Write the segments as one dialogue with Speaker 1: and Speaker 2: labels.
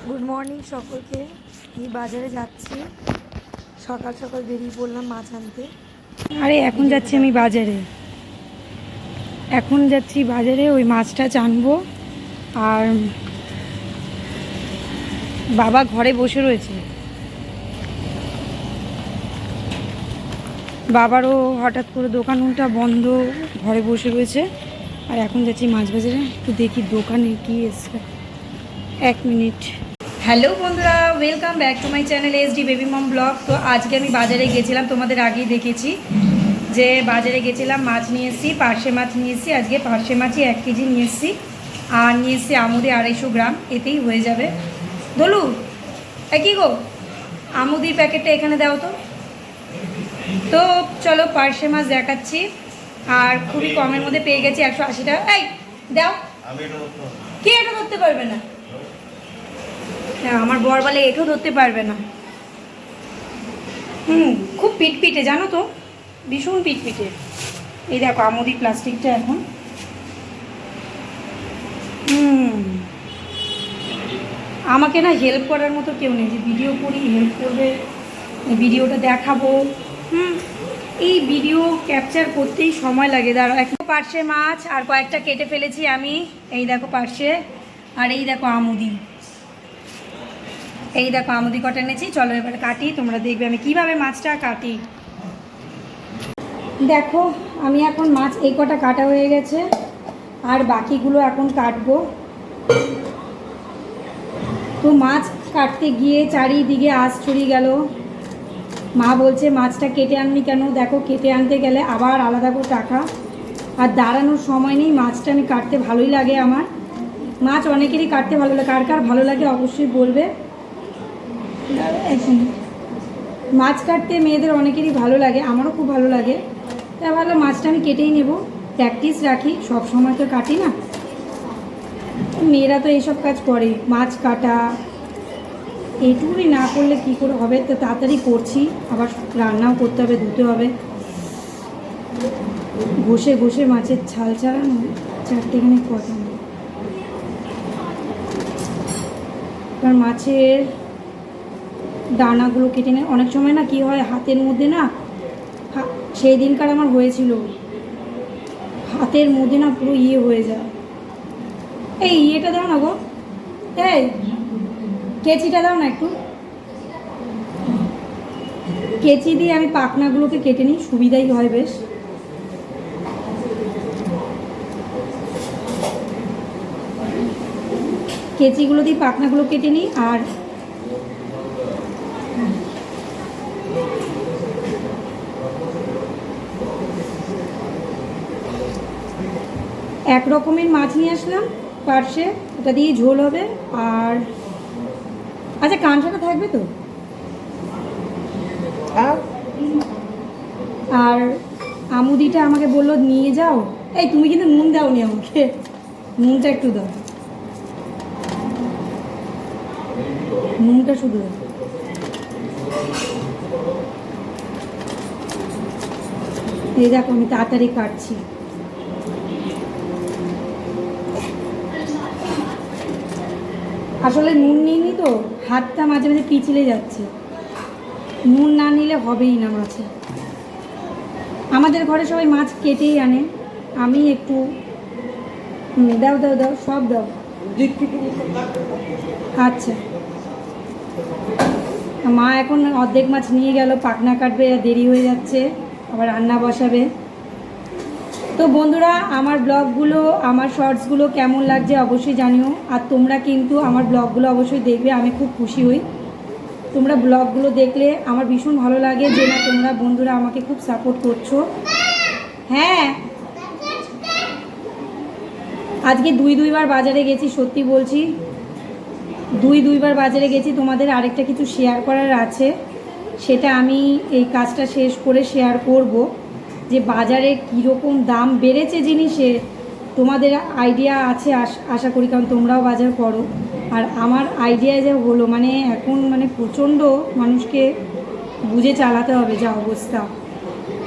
Speaker 1: Good morning সকলকে। আমি বাজারে যাচ্ছি, সকাল সকাল বেরিয়ে পড়লাম মাছ আনতে। এখন যাচ্ছি আমি বাজারে, ওই মাছটা আনবো। আর বাবা ঘরে বসে রয়েছে, বাবারও হঠাৎ করে দোকানটা বন্ধ, ঘরে বসে রয়েছে। আর এখন যাচ্ছি মাছ বাজারে, একটু দেখি দোকানে কি এসছে। 1 মিনিট। হ্যালো বন্ধুরা, welcome back to my channel SD baby mom blog. তো আজকে আমি বাজারে গেছিলাম, তোমাদের আগেই দেখেছি যে বাজারে গেছিলাম, মাছ নিয়ে এসেছি, পার্শে মাছ নিয়ে এসেছি। আজকে পার্শে মাছই 1 কেজি নিয়ে এসেছি, আর নিয়ে এসেছি আমুদি 250 গ্রাম, এতেই হয়ে যাবে। দলু কি গো, আমুদির প্যাকেটটা এখানে দাও তো। তো চলো পার্শে মাছ দেখাচ্ছি, আর খুবই কমের মধ্যে পেয়ে গেছি, 180 টাকা। এই দাও, কে এটা ধরতে পারবে না? আমার বর বলে এটাও ধরতে পারবে না। খুব পিটপিটে জানো তো, ভীষণ পিটপিটে। এই দেখো আমুদি প্লাস্টিকটা এখন। আমাকে না হেল্প করার মতো কেউ নেই যে ভিডিও করি, হেল্প করবে, ভিডিওটা দেখাবো। এই ভিডিও ক্যাপচার করতেই সময় লাগে। দাঁড়ো, একটা পার্শে মাছ আর কয়েকটা কেটে ফেলেছি আমি। এই দেখো পার্শে, আর এই দেখো আমুদি, এই দেখো আমুদি কটা এনেছি। চলো এবারে কাটি, তোমরা দেখবে আমি কিভাবে মাছটা কাটি। দেখো আমি এখন মাছ এই কটা কাটা হয়ে গেছে, আর বাকিগুলো এখন কাটবো। তো মাছ কাটতে গিয়ে চারিদিকে আঁশ ছড়িয়ে গেল। মা বলছে মাছটা কেটে আননি কেন? দেখো কেটে আনতে গেলে আবার আলাদা করে টাকা, আর দাঁড়ানোর সময় নেই। মাছটা আমি কাটতে ভালোই লাগে, আমার মাছ অনেকেরই কাটতে ভালো লাগে, কার কার ভালো লাগে অবশ্যই বলবে। মাছ কাটতে মেয়েদের অনেকেরই ভালো লাগে, আমারও খুব ভালো লাগে। তা ভালো, মাছটা আমি কেটেই নেব, প্র্যাকটিস রাখি, সব সময় তো কাটি না। মেয়েরা তো এইসব কাজ করে, মাছ কাটা, এইটুকুনি না করলে কি করে হবে? তো তাড়াতাড়ি করছি, আবার রান্নাও করতে হবে, ধুতে হবে। ঘষে ঘষে মাছের ছাল ছাড়ানো, চারটেখানে কথা নেই। কারণ মাছের দানাগুলো কেটে নেয় অনেক সময়, না কি হয় হাতের মধ্যে না, সেই দিনকার আমার হয়েছিল, হাতের মধ্যে না পুরো হয়ে যায়। এই ইয়েটা দাও না গো, এই কেচিটা দাও না একটু। কেচি দিয়ে আমি পাখনাগুলোকে কেটে নিই, সুবিধাই হয় বেশ। কেচিগুলো দিয়ে পাখনাগুলো কেটে নিই। আর এক রকমের মাছ নিয়ে আসলাম পার্শে, ওটা দিয়ে ঝোল হবে। আর আচ্ছা কাঁচাটা থাকবে তো? আর আমুদিটা আমাকে বললো নিয়ে যাও। এই তুমি কিন্তু নুন দাওনি আমাকে, নুনটা একটু দাও, নুনটা শুধু দাও। এই দেখো আমি তাড়াতাড়ি কাটছি। আসলে নুন নিইনি তো, হাতটা মাঝে মাঝে পিছলে যাচ্ছে। নুন না নিলে হবেই না মাছে। আমাদের ঘরে সবাই মাছ কেটেই আনে, আমি একটু দাও দাও দাও, সব দাও। আচ্ছা, মা এখন অর্ধেক মাছ নিয়ে গেল, পাখনা কাটবে, দেরি হয়ে যাচ্ছে, আবার রান্না বসাবে। তো বন্ধুরা, আমার ব্লগগুলো, আমার শর্টসগুলো কেমন লাগছে অবশ্যই জানিও। আর তোমরা কিন্তু আমার ব্লগগুলো অবশ্যই দেখবে, আমি খুব খুশি হই। তোমরা ব্লগগুলো দেখলে আমার ভীষণ ভালো লাগে যে না তোমরা বন্ধুরা আমাকে খুব সাপোর্ট করছো। হ্যাঁ, আজকে দুইবার বাজারে গেছি, সত্যি বলছি, দুইবার বাজারে গেছি। তোমাদের আরেকটা কিছু শেয়ার করার আছে, সেটা আমি এই কাজটা শেষ করে শেয়ার করব, যে বাজারে কীরকম দাম বেড়েছে জিনিসের। তোমাদের আইডিয়া আছে আশা করি, কারণ তোমরাও বাজার করো। আর আমার আইডিয়া যে হলো, মানে এখন মানে প্রচণ্ড মানুষকে বুঝে চালাতে হবে যা অবস্থা।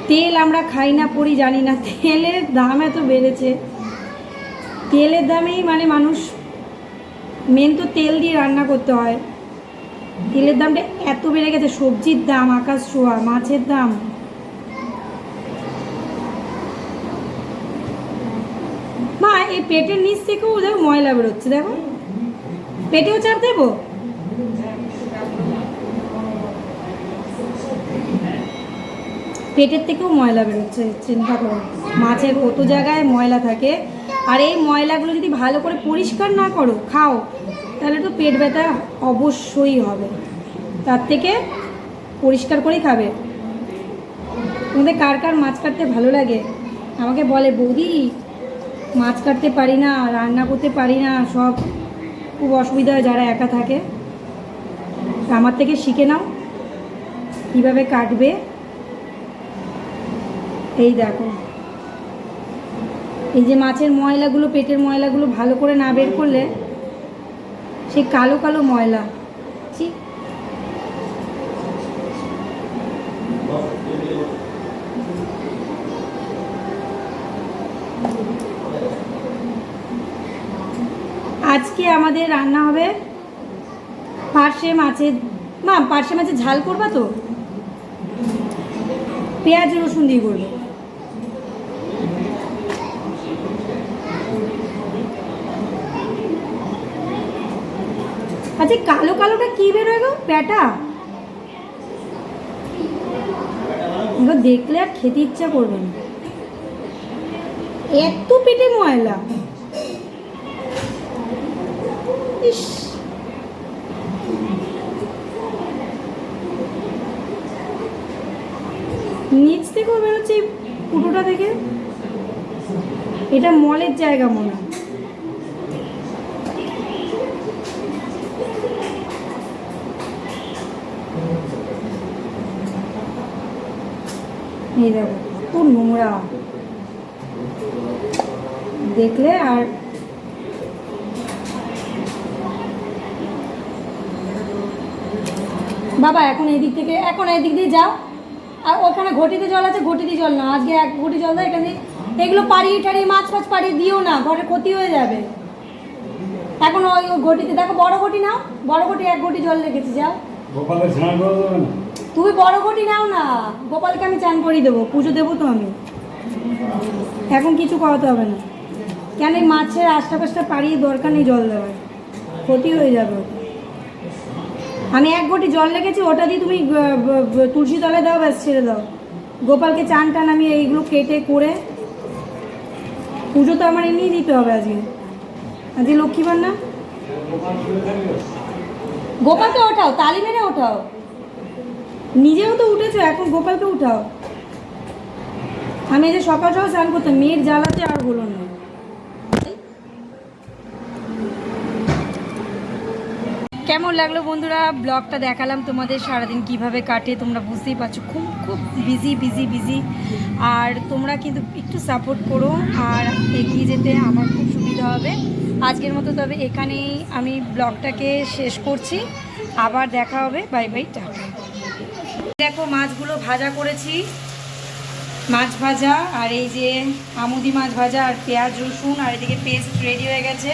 Speaker 1: তেল আমরা খাই না পড়ি জানি না, তেলের দাম এত বেড়েছে, তেলের দামেই মানে মানুষ মেন তো তেল দিয়ে রান্না করতে হয়, তেলের দামটা এত বেড়ে গেছে, সবজির দাম আকাশ ছোঁয়া, মাছের দাম। মা এই পেটের নিচ থেকেও দেখো ময়লা বেরোচ্ছে, দেখো পেটেও চাপ দেবো। পেটের থেকেও ময়লা বেরোচ্ছে, চিন্তা করো মাছের কত জায়গায় ময়লা থাকে। আর এই ময়লাগুলো যদি ভালো করে পরিষ্কার না করো খাও, তাহলে তো পেট ব্যথা অবশ্যই হবে। তার থেকে পরিষ্কার করেই খাবে। তোমাদের কার কার মাছ কাটতে ভালো লাগে আমাকে বলে, বৌদি মাছ কাটতে পারি না, রান্না করতে পারি না, সব খুব অসুবিধা হয় যারা একা থাকে। আমার থেকে শিখে নাও কীভাবে কাটবে। এই দেখো, এই যে মাছের ময়লাগুলো, পেটের ময়লাগুলো ভালো করে না বের করলে সেই কালো কালো ময়লা। আজকে আমাদের রান্না হবে পার্শে মাছের। মা পার্শে মাছের ঝাল করবা তো? পেঁয়াজ রসুন দিয়ে করবে। আচ্ছা কালো কালোটা কি বেরোয় গো? প্যাটা দেখলে আর খেতে ইচ্ছা করবে না, এত পেটে ময়লা। ইস, নিচ থেকেও বেরোচ্ছে এই ফুটোটা থেকে। এটা মলের জায়গা মনে হয়। এই দেখো কত নোংরা, দেখলে আর বাবা এখন এদিক থেকে, এখন এদিক দিয়ে যাও। আর ওখানে ঘটিতে জল আছে, ঘটিতে জল না, আজকে এক ঘটি জল দাও এখানে। এগুলো পাড়িয়ে টাড়িয়ে মাছ ফাছ পাড়িয়ে দিও না, ঘরের ক্ষতি হয়ে যাবে। এখন ওই ঘটিতে দেখো, বড় ঘটি নাও, বড় ঘটি এক ঘটি জল রেখেছি, যাও। তুমি বড় ঘটি নাও না, গোপালকে আমি চান করিয়ে দেবো, পুজো দেবো তো আমি। এখন কিছু করাতে হবে না, কেন এই মাছের আশপাশটা পাড়িয়ে দরকার নেই জল দেওয়ার, ক্ষতি হয়ে যাবে। আমি এক ঘটি জল রেখেছি, ওটা দিয়ে তুমি তুলসী তলায় দাও, ব্যাস ছেড়ে দাও। গোপালকে চান টান আমি এইগুলো কেটে করে, পুজো তো আমার এমনিই দিতে হবে আজকে, আজকে লক্ষ্মীবার না। গোপালকে ওঠাও, তালি মেরে ওঠাও, নিজেও তো উঠেছো, এখন গোপালকে উঠাও। আমি এই যে সকাল সকাল স্নান করতাম, মেয়ের জ্বালাতে আর হলো না। কেমন লাগলো বন্ধুরা ব্লগটা দেখালাম তোমাদের, সারাদিন কিভাবে কাটে তোমরা বুঝতেই পারছো, খুব খুব বিজি বিজি বিজি। আর তোমরা কিন্তু একটু সাপোর্ট করো, আর এগিয়ে যেতে আমার খুব সুবিধা হবে। আজকের মতো তবে এখানেই আমি ব্লগটাকে শেষ করছি, আবার দেখা হবে, বাই বাই, টাটা। দেখো মাছগুলো ভাজা করেছি, মাছ ভাজা, আর এই যে আমুদি মাছ ভাজা, আর পেঁয়াজ রসুন, আর এদিকে পেস্ট রেডি হয়ে গেছে,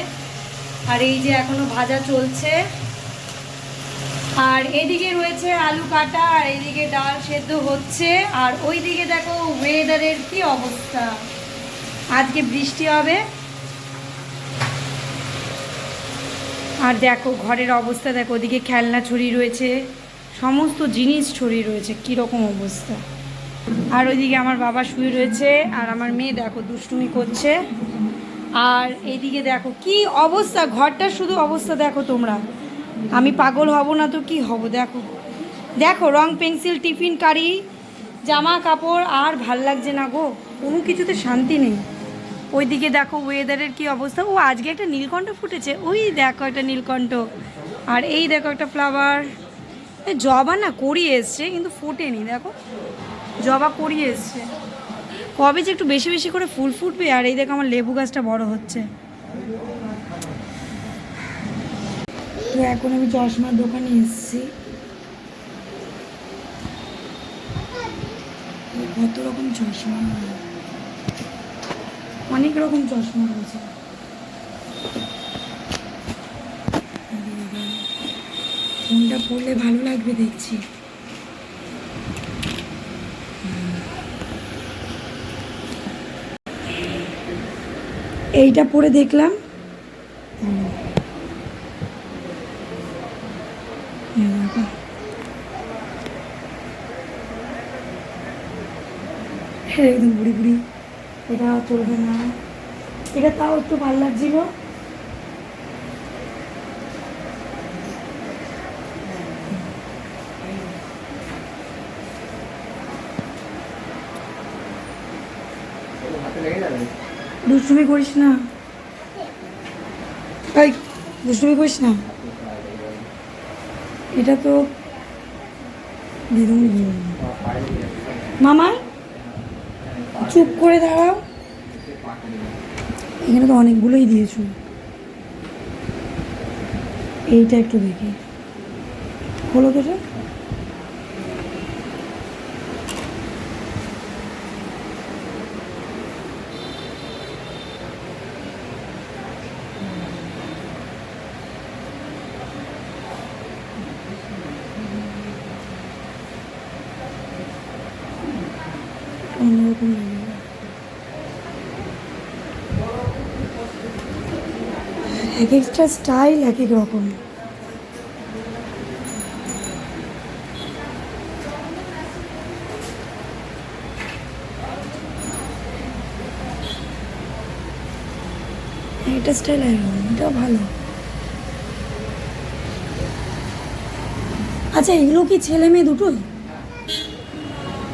Speaker 1: আর এই যে এখনও ভাজা চলছে। আর এদিকে রয়েছে আলু কাটা, আর এইদিকে ডাল সেদ্ধ হচ্ছে। আর ওই দিকে দেখো ওয়েদারের কি অবস্থা, আজকে বৃষ্টি হবে। আর দেখো ঘরের অবস্থা দেখো, ওদিকে খেলনা ছড়িয়ে রয়েছে, সমস্ত জিনিস ছড়িয়ে রয়েছে, কীরকম অবস্থা। আর ওইদিকে আমার বাবা শুয়ে রয়েছে, আর আমার মেয়ে দেখো দুষ্টুমি করছে। আর এইদিকে দেখো কি অবস্থা, ঘরটার শুধু অবস্থা দেখো তোমরা, আমি পাগল হব না তো কি হব। দেখো দেখো রং পেন্সিল, টিফিন কারি, জামা কাপড়, আর ভাল লাগছে না গো, কোনো কিছুতে শান্তি নেই। ওইদিকে দেখো ওয়েদারের কি অবস্থা। ও আজকে একটা নীলকণ্ঠ ফুটেছে, ওই দেখো একটা নীলকণ্ঠ, আর এই দেখো একটা ফ্লাওয়ার। জবা না করিয়ে এসছে কিন্তু ফোটেনি, দেখো জবা করিয়ে এসছে, কবে যে একটু বেশি বেশি করে ফুল ফুটবে। আর এই দেখো আমার লেবু গাছটা বড় হচ্ছে। তো এখন আমি চশমার দোকানে এসেছি, কত রকম চশমা, অনেক রকম চশমা রয়েছে। কোনটা পরলে ভালো লাগবে দেখছি। এইটা পরে দেখলাম, একদম বুড়ি বুড়ি, এটা চলবে না। এটা তাও একটু ভালো লাগছিল। দুষ্টুমি করিস না, এই দুষ্টুমি করিস না। এটা তো দিদুন মামা, চুপ করে দাঁড়াও। এখানে তো অনেকগুলোই দিয়েছো। এইটা একটু দেখি, হলো তো এটা। অন্যরকম লাগে, এক একটা স্টাইল এক এক রকম। এটা স্টাইল এটাও ভালো। আচ্ছা, এগুলো কি ছেলে মেয়ে দুটোই?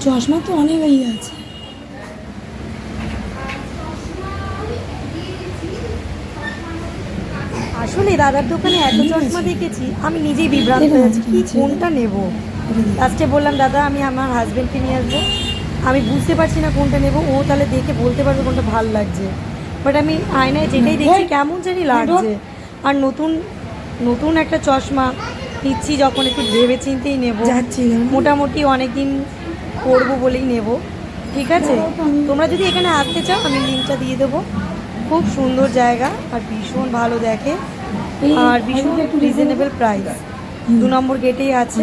Speaker 1: চশমা তো অনেক ইয়ে আছে।
Speaker 2: আসলে দাদার দোকানে এত চশমা দেখেছি, আমি নিজেই বিভ্রান্ত হয়েছি কি কোনটা নেব। লাস্টে বললাম দাদা আমি আমার হাজবেন্ডকে নিয়ে আসবো, আমি বুঝতে পারছি না কোনটা নেব, ও তাহলে দেখে বলতে পারবে কোনটা ভালো লাগছে। বাট আমি আয়নায় যেটাই দেখছি কেমন জানি লাগছে। আর নতুন নতুন একটা চশমা নিচ্ছি যখন, একটু ভেবে চিন্তেই নেবো। মোটামুটি অনেক দিন পরবো বলেই নেব। ঠিক আছে, তোমরা যদি এখানে আসতে চাও আমি লিঙ্কটা দিয়ে দেবো। খুব সুন্দর জায়গা আর ভীষণ ভালো দেখে, আর ভীষণ রিজনেবল প্রাইস। 2 নম্বর গেটেই আছে।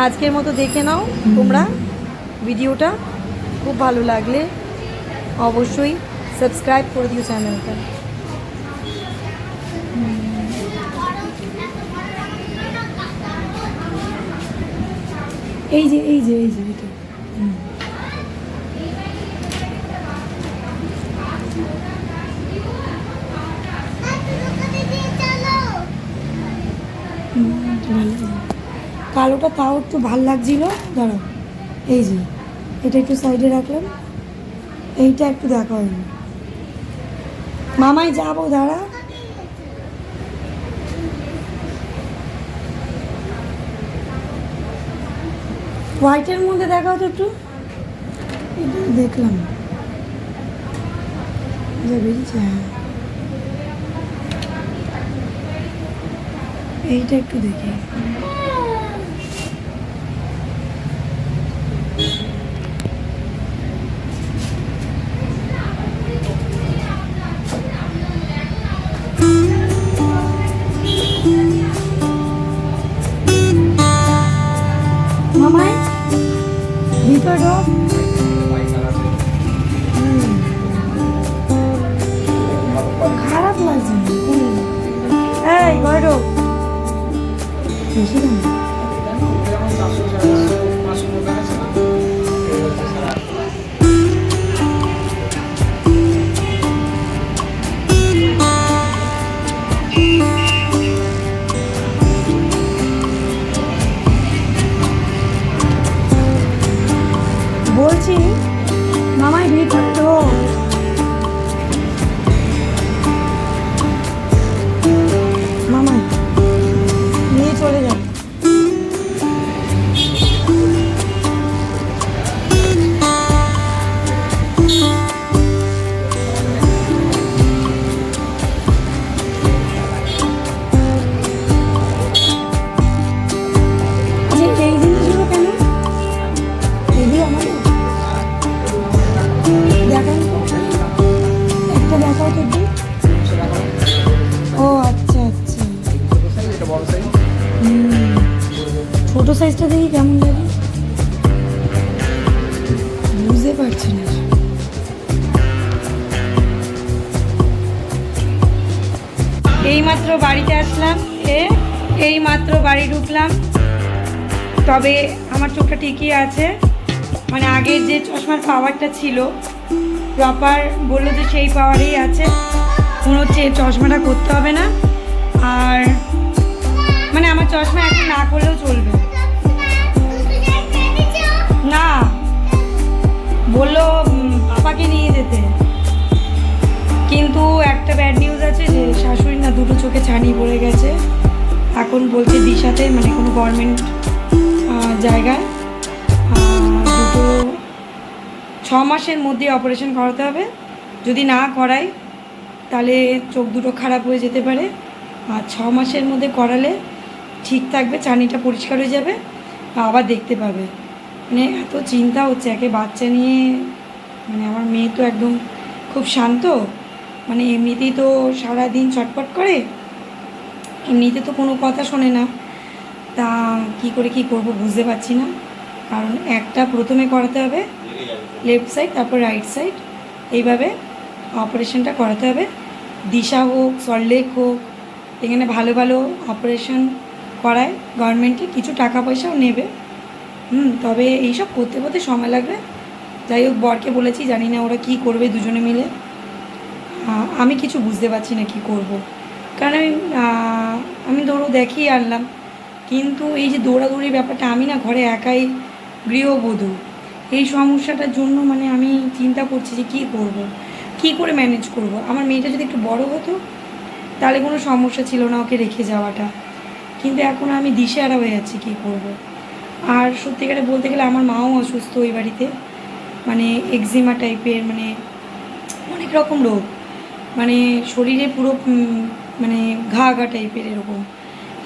Speaker 2: আজকের মতো দেখে নাও তোমরা ভিডিওটা, খুব ভালো লাগলে অবশ্যই সাবস্ক্রাইব করে দিও চ্যানেলটা।
Speaker 1: এই যে এই যে এই যে এটা কালোটা তাও একটু ভাল লাগছিল। দাঁড়াও, এই যে এটা একটু সাইডে রাখলাম, এইটা একটু দেখা হয়নি। মামাই যাবো, দাঁড়া। হোয়াইটের মধ্যে দেখাও তো একটু, এটা দেখলাম যে বেরিয়েছে। হ্যাঁ, এইটা একটু দেখি। মামাই ভিতর ঢোক। খারাপ লাগছে এই ঘরে ঢোক। বেশি দাম বলছি, মামাই ভিতরে ঢোক। মামাই নিয়ে চলে যাবে। ছোট সাইজটা দেখি কেমন লাগে, বুঝতে পারছি না। এইমাত্র বাড়িতে আসলাম, এইমাত্র বাড়ি ঢুকলাম। তবে আমার চোখটা ঠিকই আছে, মানে আগের যে চশমার পাওয়ারটা ছিল প্রপার বললো যে সেই পাওয়ারেই আছে। মনে হচ্ছে চশমাটা করতে হবে না, আর মানে আমার চশমা এখন না করলেও চলবে না। বললো পাপাকে নিয়ে যেতে, কিন্তু একটা ব্যাড নিউজ আছে যে শাশুড়ি না দুটো চোখে ছানি পড়ে গেছে। এখন বলছে দিশাতে, মানে কোনো গভর্নমেন্ট জায়গায় দুটো 6 মাসের মধ্যে অপারেশন করাতে হবে। যদি না করাই তাহলে চোখ দুটো খারাপ হয়ে যেতে পারে, আর 6 মাসের মধ্যে করালে ঠিক থাকবে, ছানিটা পরিষ্কার হয়ে যাবে, আবার দেখতে পাবে। মানে এত চিন্তা হচ্ছে একে বাচ্চা নিয়ে। মানে আমার মেয়ে তো একদম খুব শান্ত, মানে এমনিতেই তো সারাদিন ছটপট করে, এমনিতে তো কোনো কথা শোনে না। তা কি করে কি করব বুঝতে পারছি না। কারণ একটা প্রথমে করাতে হবে লেফট সাইড, তারপর রাইট সাইড, এইভাবে অপারেশনটা করাতে হবে। দিশা হোক, সল্টলেক হোক, এখানে ভালো ভালো অপারেশন করায় গভর্নমেন্টে, কিছু টাকা পয়সাও নেবে। তবে এইসব করতে করতে সময় লাগবে। যাই হোক, বরকে বলেছি, জানি না ওরা কি করবে দুজনে মিলে। আমি কিছু বুঝতে পারছি না কি করব। কারণ আমি দৌড়ো দেখিয়ে আনলাম, কিন্তু এই যে দৌড়াদৌড়ির ব্যাপারটা, আমি না ঘরে একাই গৃহবধূ, এই সমস্যাটার জন্য মানে আমি চিন্তা করছি যে কী করব, কী করে ম্যানেজ করব। আমার মেয়েটা যদি একটু বড় হতো তাহলে কোনো সমস্যা ছিল না ওকে রেখে যাওয়াটা, কিন্তু এখন আমি দিশেহারা হয়ে যাচ্ছি কী করব। আর সত্যিকারে বলতে গেলে আমার মাও অসুস্থ ওই বাড়িতে, মানে এক্সিমা টাইপের, মানে অনেক রকম রোগ, মানে শরীরে পুরো মানে ঘা টাইপের এরকম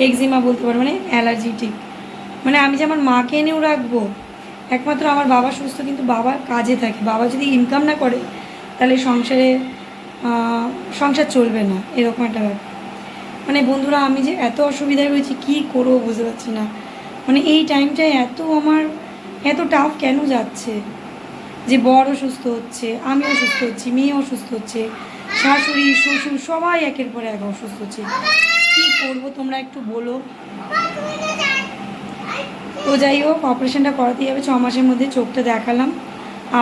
Speaker 1: এক্সিমা বলতে পারো, মানে অ্যালার্জিটিক। মানে আমি যে আমার মাকে এনেও রাখবো, একমাত্র আমার বাবা সুস্থ, কিন্তু বাবা কাজে থাকে, বাবা যদি ইনকাম না করে তাহলে সংসার চলবে না, এরকম একটা ব্যাপার। মানে বন্ধুরা, আমি যে এত অসুবিধায় রয়েছি কী করবো বুঝতে পারছি না। মানে এই টাইমটায় আমার এত টাফ কেন যাচ্ছে, যে বড় অসুস্থ হচ্ছে, আমিও অসুস্থ হচ্ছি, মেয়েও অসুস্থ হচ্ছে, শাশুড়ি শ্বশুর সবাই একের পর এক অসুস্থ হচ্ছে। কী করবো তোমরা একটু বলো। তো যাই হোক, অপারেশনটা করাতেই হবে 6 মাসের মধ্যে। চোখটা দেখালাম,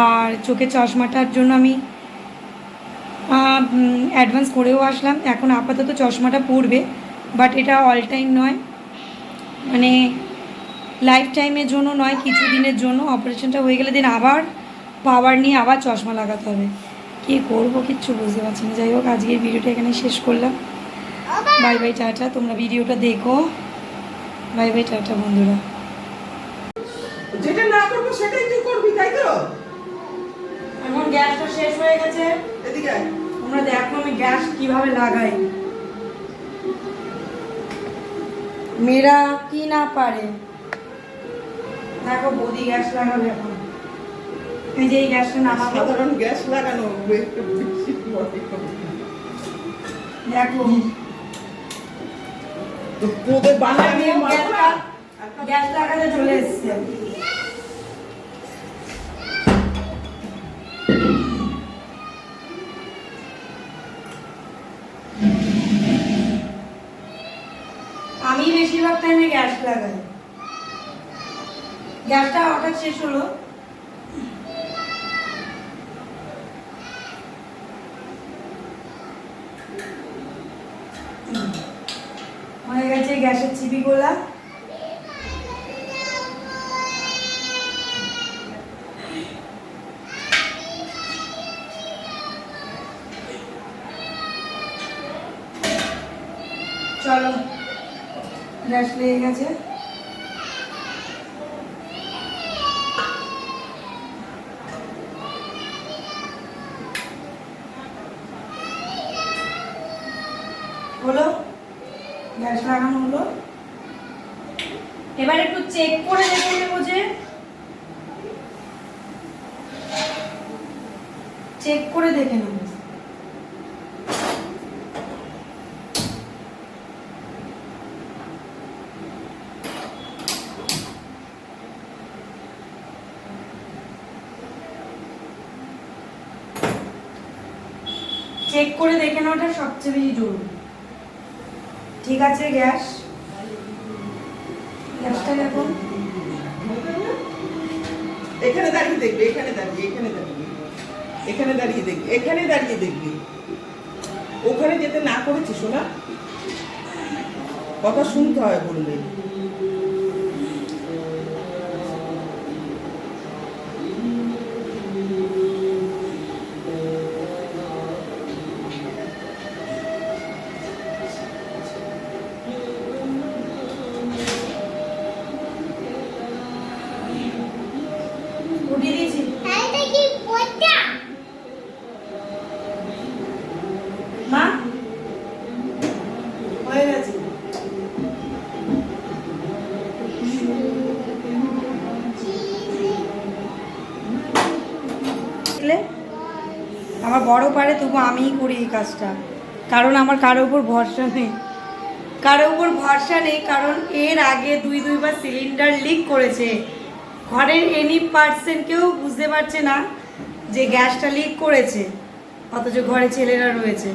Speaker 1: আর চোখের চশমাটার জন্য আমি অ্যাডভান্স করেও আসলাম। এখন আপাতত চশমাটা পড়বে, বাট এটা অল টাইম নয়, মানে লাইফ টাইমের জন্য নয়, কিছু দিনের জন্য। অপারেশনটা হয়ে গেলে দিন আবার পাওয়ার নিয়ে আবার চশমা লাগাতে হবে। কী করবো কিচ্ছু বুঝতে পারছি না। যাই হোক, আজকের ভিডিওটা এখানে শেষ করলাম। Bye bye, tata. তোমরা ভিডিওটা দেখো। বাই বাই, টাটা বন্ধুরা।
Speaker 3: যেটা না করবো সেটাই তুই করবি, তাই তো?
Speaker 1: এখন গ্যাসটা শেষ হয়ে গেছে,
Speaker 3: এদিকে আয়।
Speaker 1: তোমরা দেখো আমি গ্যাস কিভাবে লাগাই। মেয়েরা কি না পারে, দেখো বৌদি গ্যাস লাগাবে এখন। এই যে এই গ্যাসটা নামাবো,
Speaker 3: সাধারণ গ্যাস লাগানো একটু বেশি বড়।
Speaker 1: দেখো
Speaker 3: তো তোদের বানায়
Speaker 1: আমিও
Speaker 3: নিয়ে মারবো না?
Speaker 1: গ্যাস লাগাতে চলে এসছে। আমি বেশিরভাগ টাইমে গ্যাস লাগাই। গ্যাসটা হঠাৎ শেষ হলো, হয়ে গেছে গ্যাসের চিপি গোলা। চলো, গ্যাস লেগে গেছে। হলো, গ্যাস লাগানো হলো। এবার একটু চেক করে দেখে নেবো, যে চেক করে দেখে নেবো। চেক করে দেখে নেওয়াটা সবচেয়ে বেশি জরুরি। ঠিক আছে, গ্যাসটা এখন
Speaker 3: এখানে দাঁড়িয়ে দেখবে, এখানে দাঁড়িয়ে দেখবে, এখানে দাঁড়িয়ে দেখবে। ওখানে যেতে না করেছি শোনা, কথা শুনতে হয় বললে।
Speaker 1: উঠিয়ে দিয়েছি। মা হয়ে গেছে। দেখলে আমার বড় পারে, তবু আমিই করি এই কাজটা, কারণ আমার কারোর উপর ভরসা নেই। কারণ এর আগে দুইবার সিলিন্ডার লিক করেছে। ঘরের এনি পার্সেন্ট কেউ বুঝতে পারছে না যে গ্যাসটা লিক করেছে, অথচ ঘরে ছেলেরা রয়েছে।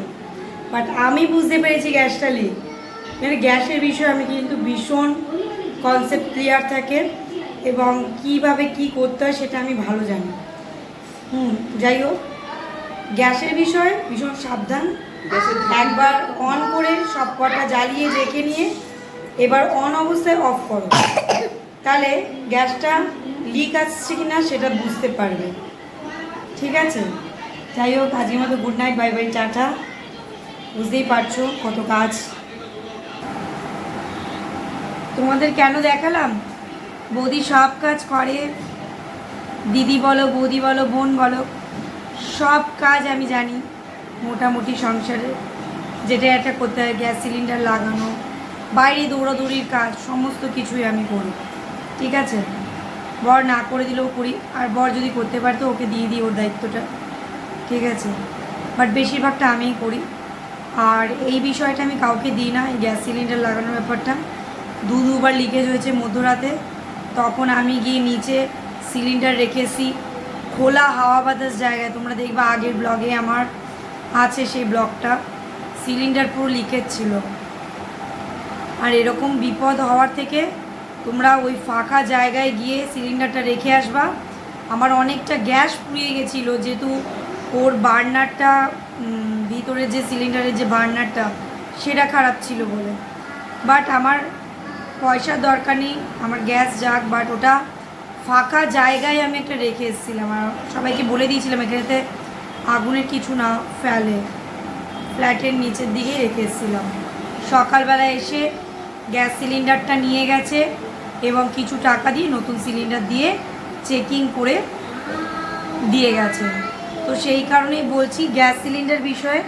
Speaker 1: বাট আমি বুঝতে পেরেছি গ্যাসটা লিক। মানে গ্যাসের বিষয়ে আমি কিন্তু ভীষণ কনসেপ্ট ক্লিয়ার থাকে এবং কিভাবে কি করতে হয় সেটা আমি ভালো জানি। যাই হোক, গ্যাসের বিষয়ে ভীষণ সাবধান। একবার অন করে সব কটা জ্বালিয়ে রেখে নিয়ে এবার অন অবস্থায় অফ করো, তাহলে গ্যাসটা লিক আসছে কি না সেটা বুঝতে পারবে। ঠিক আছে, যাই হোক, আজকের মতো good night, bye bye, tata. বুঝতেই পারছো কত কাজ। তোমাদের কেন দেখালাম? বৌদি সব কাজ করে, দিদি বলো, বৌদি বলো, বোন বলো, সব কাজ আমি জানি মোটামুটি সংসারে। যেটা একটা করতে হয়, গ্যাস সিলিন্ডার লাগানো, বাইরে দৌড়াদৌড়ির কাজ, সমস্ত কিছুই আমি করি। ঠিক আছে, বর না করে দিলেও করি, আর বর যদি করতে পারতো ওকে দিয়ে দিই ওর দায়িত্বটা। ঠিক আছে, বাট বেশিরভাগটা আমিই করি। আর এই বিষয়টা আমি কাউকে দিই না, এই গ্যাস সিলিন্ডার লাগানোর ব্যাপারটা। দুবার লিকেজ হয়েছে মধ্যরাতে, তখন আমি গিয়ে নিচে সিলিন্ডার রেখেছি খোলা হাওয়া বাতাস জায়গায়। তোমরা দেখবা আগের ব্লগে আমার আছে সেই ব্লগটা, সিলিন্ডার পুরো লিকেজ ছিল। আর এরকম বিপদ হওয়ার থেকে তোমরা ওই ফাঁকা জায়গায় গিয়ে সিলিন্ডারটা রেখে আসবা। আমার অনেকটা গ্যাস পুড়িয়ে গেছিলো, যেহেতু ওর বার্নারটা, ভিতরে যে সিলিন্ডারের যে বার্নারটা সেটা খারাপ ছিল বলে। বাট আমার পয়সার দরকার নেই, আমার গ্যাস যাক, বাট ওটা ফাঁকা জায়গায় আমি একটা রেখে এসেছিলাম। আর সবাইকে বলে দিয়েছিলাম এখানেতে আগুনের কিছু না ফেলে, ফ্ল্যাটের নিচের দিকে রেখে এসেছিলাম। সকালবেলা এসে গ্যাস সিলিন্ডারটা নিয়ে গেছে এবং কিছু টাকা দিয়ে নতুন সিলিন্ডার দিয়ে চেকিং করে দিয়ে গেছে। তো সেই কারণেই বলছি গ্যাস সিলিন্ডার বিষয়ে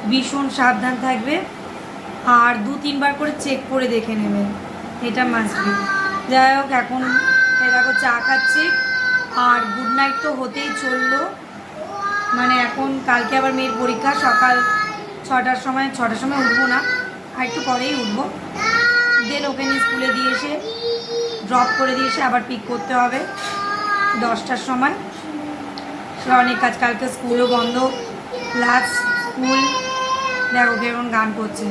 Speaker 1: ভীষণ সাবধান থাকবে, আর 2-3 বার করে চেক করে দেখে নেবেন, এটা মাস্ট বি। যাই হোক, এখন দেখো চা খাচ্ছি, আর গুড নাইট তো হতেই চললো। মানে এখন কালকে আবার মেয়ের পরীক্ষা, সকাল 6টার সময় উঠবো না, আর একটু পরেই উঠবো। দেন ওকে নিয়ে স্কুলে দিয়ে এসে ড্রপ করে দিয়ে এসে আবার পিক করতে হবে 10টার সময়। সেটা অনেক কাজ, কালকে স্কুলও বন্ধ, লাস্ট স্কুল। দেখো কেমন গান করছে।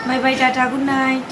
Speaker 1: Bye bye, tata, good night.